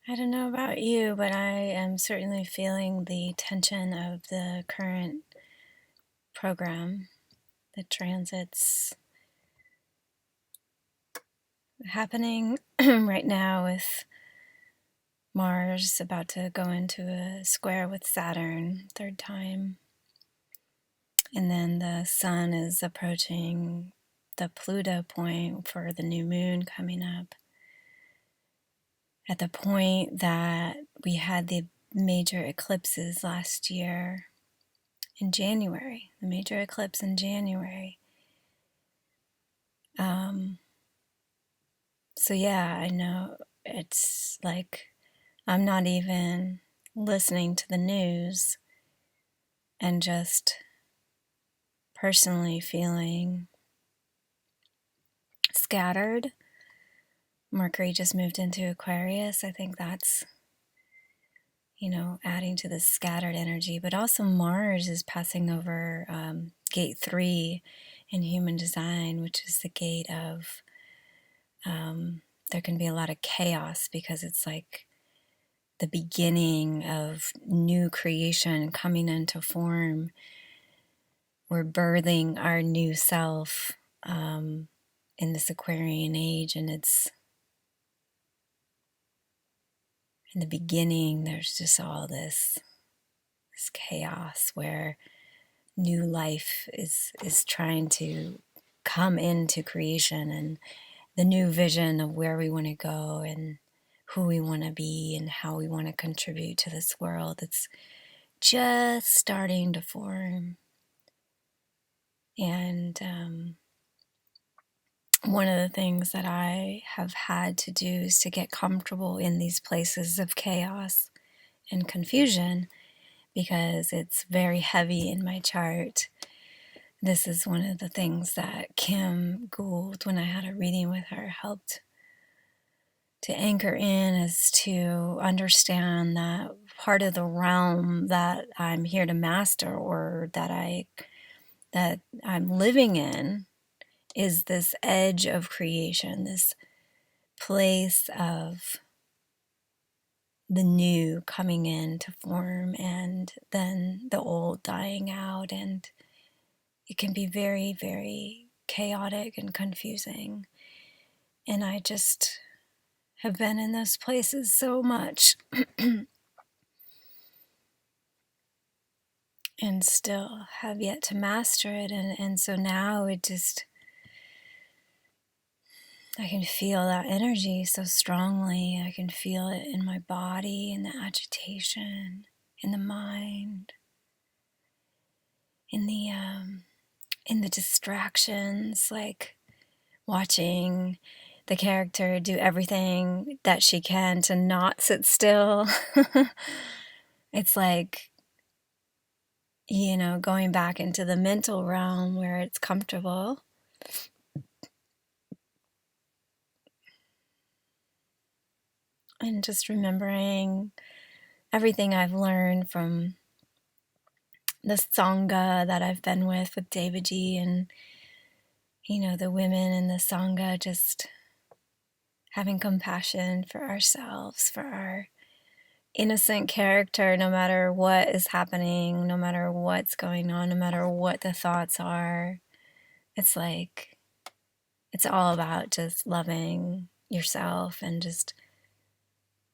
I don't know about you, but I am certainly feeling the tension of the current program, the transits happening right now with Mars about to go into a square with Saturn, third time. And then the Sun is approaching the Pluto point for the new moon coming up. At the point that we had the major eclipses last year in January, the major eclipse in January. So yeah, I know it's like I'm not even listening to the news and just personally feeling scattered. Mercury just moved into Aquarius. I think that's, adding to the scattered energy. But also Mars is passing over gate 3 in human design, which is the gate of there can be a lot of chaos because it's like the beginning of new creation coming into form. We're birthing our new self in this Aquarian age, and it's in the beginning, there's just all this chaos where new life is trying to come into creation, and the new vision of where we want to go and who we want to be and how we want to contribute to this world. It's just starting to form. And one of the things that I have had to do is to get comfortable in these places of chaos and confusion because it's very heavy in my chart. This is one of the things that Kim Gould, when I had a reading with her, helped to anchor in, is to understand that part of the realm that I'm here to master, or that I'm living in, is this edge of creation, this place of the new coming into form and then the old dying out. And it can be very, very chaotic and confusing. And I just have been in those places so much and still have yet to master it. And so now it just, I can feel that energy so strongly. I can feel it in my body, in the agitation, in the mind, in the distractions, like watching the character do everything that she can to not sit still. It's like, going back into the mental realm where it's comfortable. And just remembering everything I've learned from the Sangha that I've been with David G. And, the women in the Sangha, just having compassion for ourselves, for our innocent character, no matter what is happening, no matter what's going on, no matter what the thoughts are. It's like, it's all about just loving yourself and just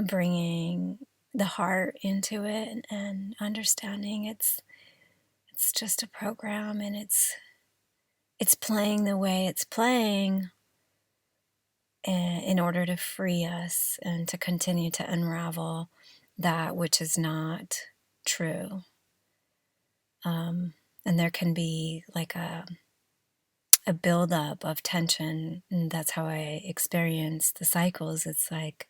bringing the heart into it and understanding it's just a program, and it's playing the way it's playing in order to free us and to continue to unravel that which is not true. And there can be like a buildup of tension, and that's how I experience the cycles. It's like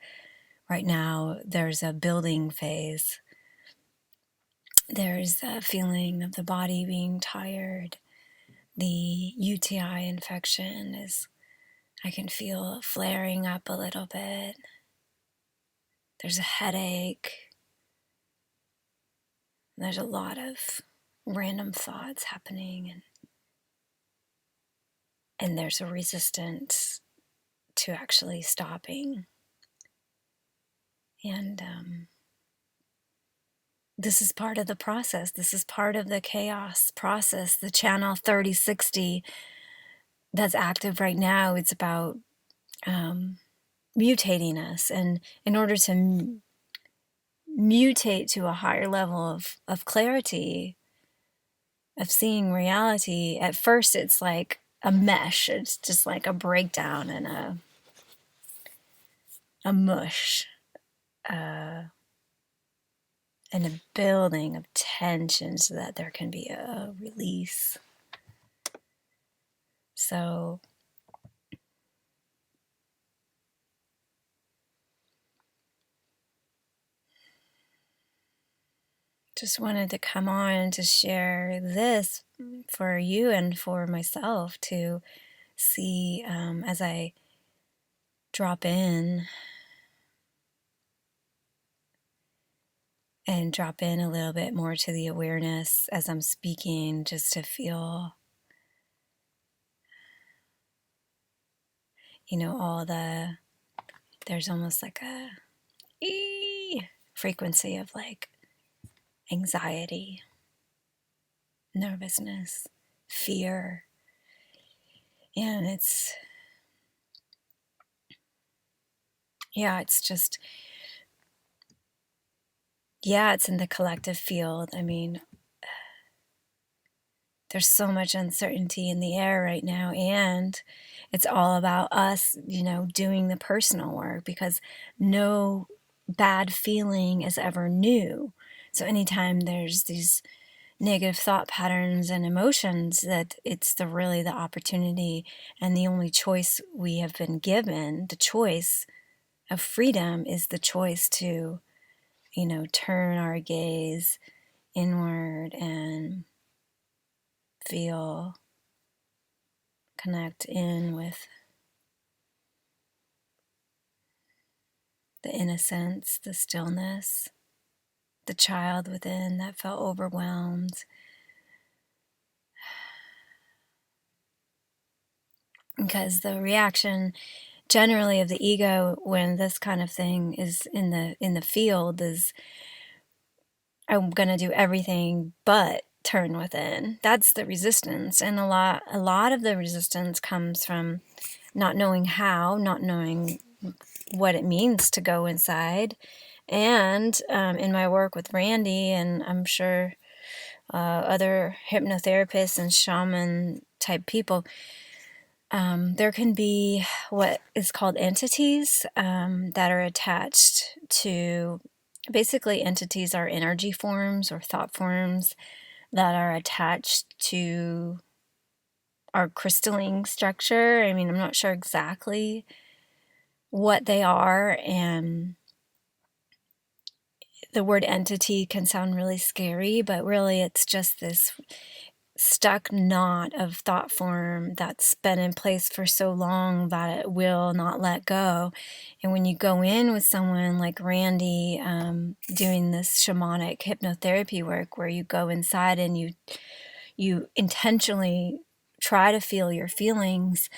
right now there's a building phase. There's a feeling of the body being tired. The UTI infection I can feel flaring up a little bit. There's a headache. There's a lot of random thoughts happening, and there's a resistance to actually stopping And this is part of the process. This is part of the chaos process, the channel 3060 that's active right now. It's about mutating us. And in order to mutate to a higher level of clarity, of seeing reality, at first it's like a mesh. It's just like a breakdown and a mush, and a building of tension so that there can be a release. So just wanted to come on to share this for you and for myself to see, as I drop in and drop in a little bit more to the awareness as I'm speaking, just to feel, all there's almost like a frequency of like anxiety, nervousness, fear. And it's just, it's in the collective field. I mean, there's so much uncertainty in the air right now, and it's all about us, doing the personal work, because no bad feeling is ever new. So anytime there's these negative thought patterns and emotions, that it's really the opportunity and the only choice we have been given. The choice of freedom is the choice to, turn our gaze inward and feel, connect in with the innocence, the stillness, the child within that felt overwhelmed. Because the reaction generally of the ego when this kind of thing is in the field is, I'm going to do everything but turn within. That's the resistance. And a lot of the resistance comes from not knowing how, not knowing what it means to go inside. And in my work with Randy, and I'm sure other hypnotherapists and shaman type people, there can be what is called entities that are attached to, basically entities are energy forms or thought forms that are attached to our crystalline structure. I mean, I'm not sure exactly what they are, and the word entity can sound really scary, but really it's just this stuck knot of thought form that's been in place for so long that it will not let go. And when you go in with someone like Randy, doing this shamanic hypnotherapy work where you go inside and you intentionally try to feel your feelings,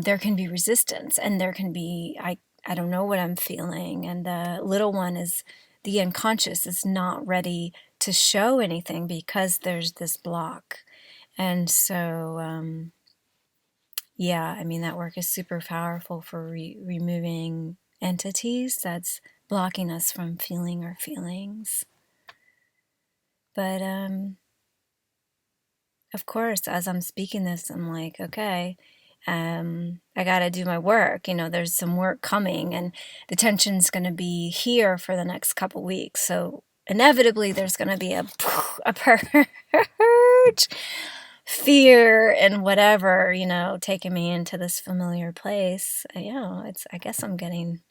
there can be resistance, and there can be, I don't know what I'm feeling, and the little one is, the unconscious is not ready to show anything because there's this block. And so, I mean, that work is super powerful for removing entities that's blocking us from feeling our feelings. But of course, as I'm speaking this, I'm like, okay, I got to do my work. There's some work coming, and the tension's going to be here for the next couple weeks. So inevitably, there's going to be a purge, fear and whatever, taking me into this familiar place. I guess I'm getting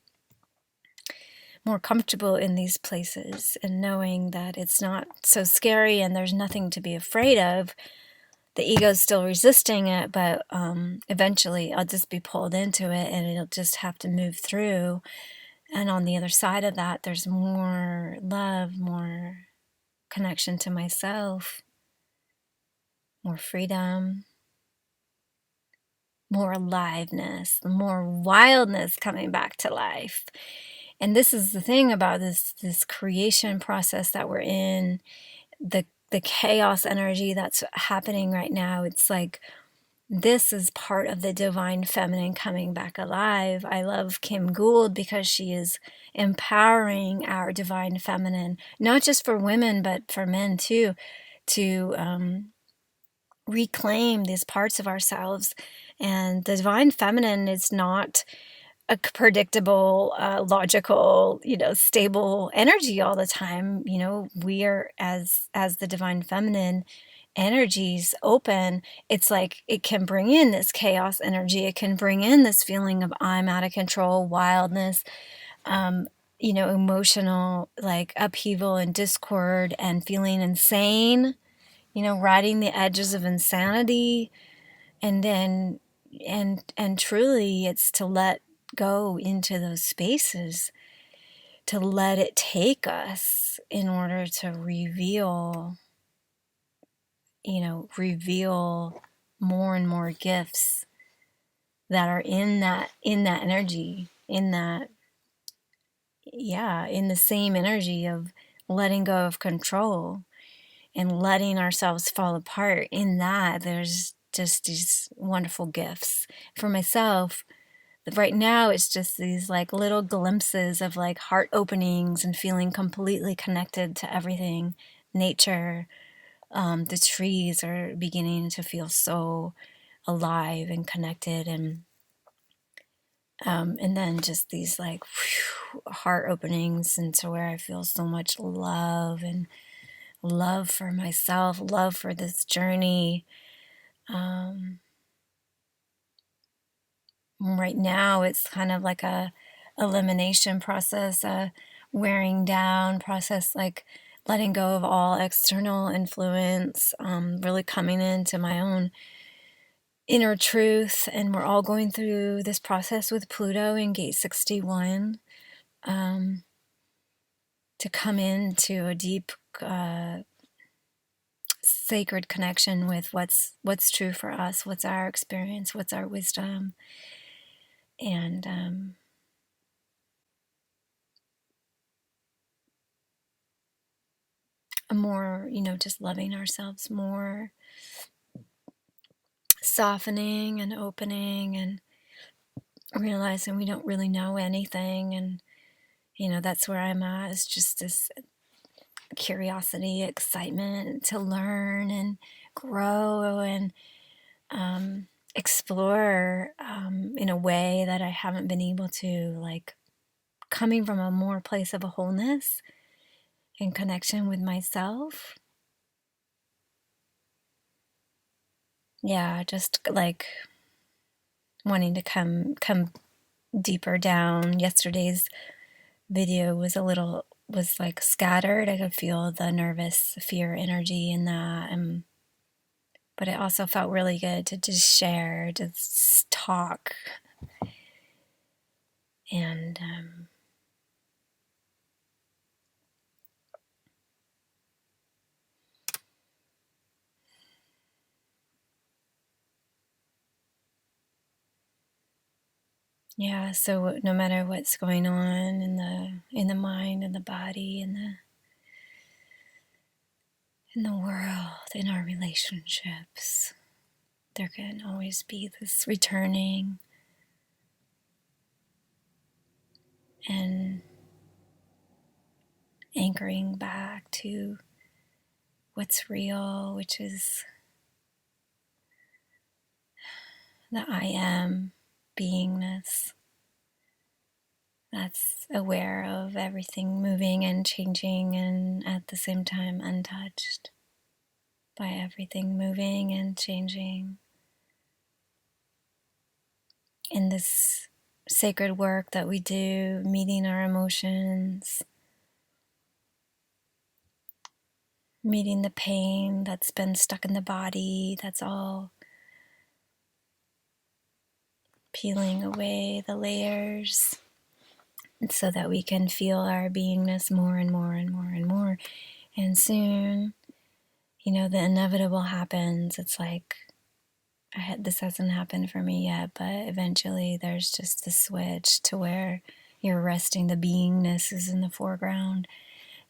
more comfortable in these places and knowing that it's not so scary and there's nothing to be afraid of. The ego's still resisting it, but eventually I'll just be pulled into it and it'll just have to move through. And on the other side of that, there's more love, more connection to myself, more freedom, more aliveness, more wildness coming back to life. And this is the thing about this creation process that we're in, the chaos energy that's happening right now. It's like this is part of the divine feminine coming back alive. I love Kim Gould because she is empowering our divine feminine, not just for women, but for men too, to reclaim these parts of ourselves. And the divine feminine is not a predictable, logical, stable energy all the time. We are, as the divine feminine energies open, it's like it can bring in this chaos energy. It can bring in this feeling of I'm out of control, wildness, emotional like upheaval and discord and feeling insane, riding the edges of insanity. And then and truly it's to let go into those spaces, to let it take us in order to reveal more and more gifts that are in that energy, in the same energy of letting go of control and letting ourselves fall apart. In that, there's just these wonderful gifts. For myself, right now, it's just these like little glimpses of like heart openings and feeling completely connected to everything. Nature, the trees are beginning to feel so alive and connected, and then just these like heart openings into where I feel so much love and love for myself, love for this journey. Right now, it's kind of like a elimination process, a wearing down process, like letting go of all external influence, really coming into my own inner truth. And we're all going through this process with Pluto in gate 61, to come into a deep, sacred connection with what's true for us, what's our experience, what's our wisdom, and a more, just loving ourselves more, softening and opening, and realizing we don't really know anything. And that's where I'm at, is just this curiosity, excitement to learn and grow and explore, in a way that I haven't been able to, like coming from a more place of a wholeness and connection with myself. Yeah, just like wanting to come deeper down. Yesterday's video was like scattered. I could feel the nervous fear energy in that, but it also felt really good to just share, just talk, and yeah. So no matter what's going on in the mind and the body and in the world, in our relationships, there can always be this returning and anchoring back to what's real, which is the I am beingness that's aware of everything moving and changing, and at the same time untouched by everything moving and changing. In this sacred work that we do, meeting our emotions, meeting the pain that's been stuck in the body, that's all peeling away the layers, so that we can feel our beingness more and more and more and more. And soon, the inevitable happens. It's like, this hasn't happened for me yet, but eventually there's just the switch to where, You're resting. The beingness is in the foreground,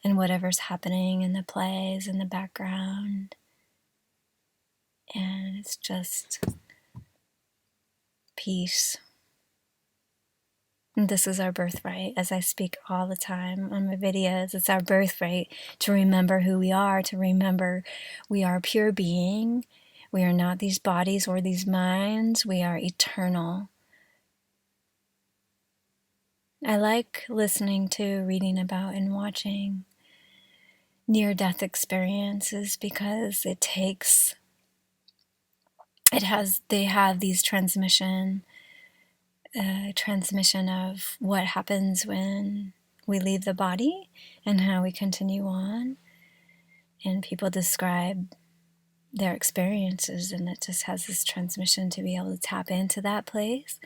and whatever's happening in the play is in the background. And it's just peace. And this is our birthright, as I speak all the time on my videos. It's our birthright to remember who we are, to remember we are pure being. We are not these bodies or these minds. We are eternal. I like listening to, reading about, and watching near-death experiences because they have these transmission of what happens when we leave the body and how we continue on. And people describe their experiences, and it just has this transmission to be able to tap into that place.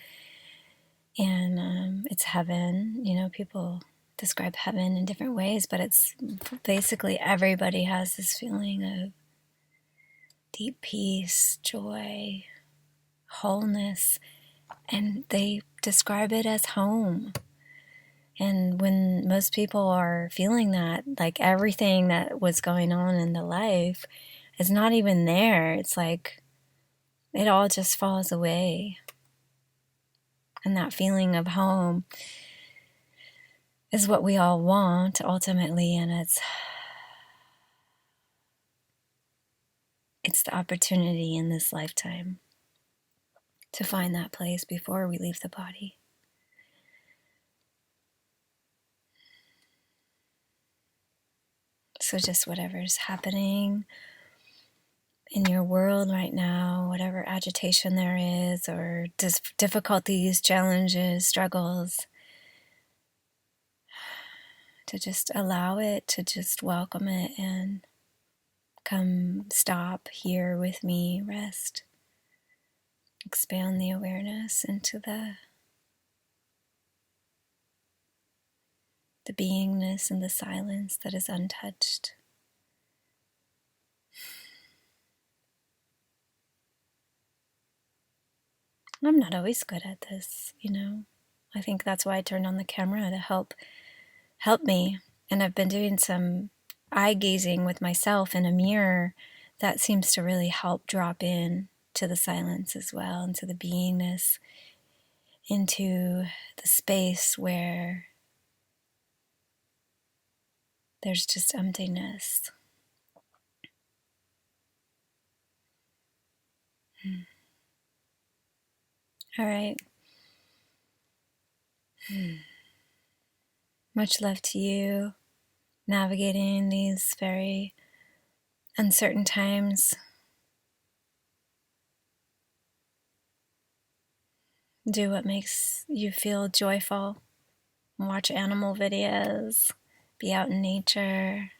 And it's heaven. You know, people describe heaven in different ways, but it's basically everybody has this feeling of deep peace, joy, wholeness, and they describe it as home. And when most people are feeling that, like everything that was going on in the life is not even there, it's like it all just falls away. And that feeling of home is what we all want ultimately, and it's the opportunity in this lifetime to find that place before we leave the body. So just whatever's happening in your world right now, whatever agitation there is, or difficulties, challenges, struggles, to just allow it, to just welcome it, and come stop here with me, rest, expand the awareness into the beingness and the silence that is untouched. I'm not always good at this, you know. I think that's why I turned on the camera, to help me. And I've been doing some eye gazing with myself in a mirror that seems to really help drop in to the silence as well, into the beingness, into the space where there's just emptiness. All right. Much love to you, navigating these very uncertain times. Do what makes you feel joyful. Watch animal videos, be out in nature,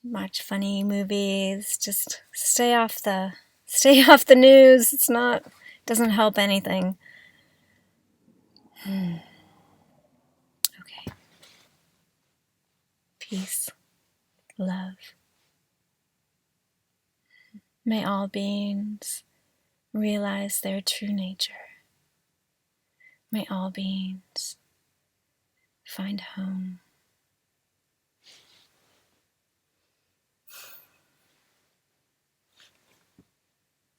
watch funny movies. Just stay off the news. Doesn't help anything. Okay. Peace, love. May all beings realize their true nature. May all beings find home.